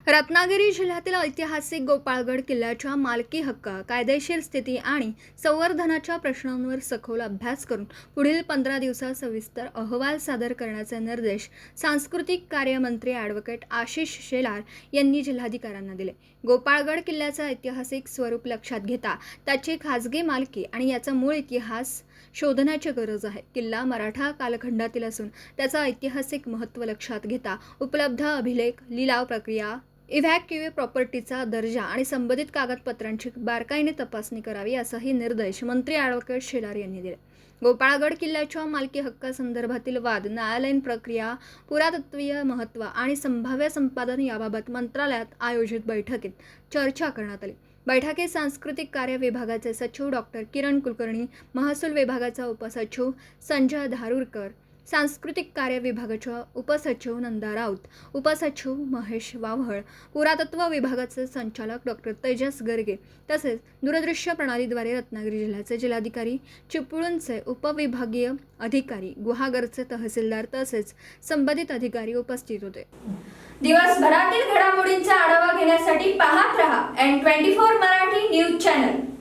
रत्नागिरी जिल्ह्यातील ऐतिहासिक गोपाळगड किल्ल्याच्या मालकी हक्क, कायदेशीर स्थिती आणि संवर्धनाच्या प्रश्नांवर सखोल अभ्यास करून पुढील 15 दिवसात सविस्तर अहवाल सादर करण्याचे निर्देश सांस्कृतिक कार्य मंत्री ॲडव्होकेट आशिष शेलार यांनी जिल्हाधिकाऱ्यांना दिले. गोपाळगड किल्ल्याचे ऐतिहासिक स्वरूप लक्षात घेता त्याची खाजगी मालकी आणि याचा मूळ इतिहास शोधण्याची गरज आहे. किल्ला मराठा कालखंडातील असून त्याचा ऐतिहासिक महत्त्व लक्षात घेता उपलब्ध अभिलेख, लिलाव प्रक्रिया, इव्हॅक्युए प्रॉपर्टीचा दर्जा आणि संबंधित कागदपत्रांची बारकाईने तपासणी करावी असाही निर्देश मंत्री ॲडव्होकेट शेलार यांनी दिले. गोपाळगड किल्ल्याच्या मालकी हक्कासंदर्भातील वाद, न्यायालयीन प्रक्रिया, पुरातत्वीय महत्त्व आणि संभाव्य संपादन याबाबत मंत्रालयात आयोजित बैठकीत चर्चा करण्यात आली. बैठकीत सांस्कृतिक कार्य विभागाचे सचिव डॉक्टर किरण कुलकर्णी, महसूल विभागाचा उपसचिव संजय धारुरकर, सांस्कृतिक कार्य विभागाच्या उपसचिव नंदा राऊत, उपसचिव महेश वाव्हळ, पुरातत्व विभागाचे संचालक डॉक्टर तेजस गर्गे तसेच दूरदृश्य प्रणालीद्वारे रत्नागिरी जिल्ह्याचे जिल्हाधिकारी, चिपळूणचे उपविभागीय अधिकारी, गुहागरचे तहसीलदार तसेच संबंधित अधिकारी उपस्थित होते. दिवसभरातील घडामोडींचा आढावा घेण्यासाठी पाहत रहा N24 मराठी न्यूज चॅनल.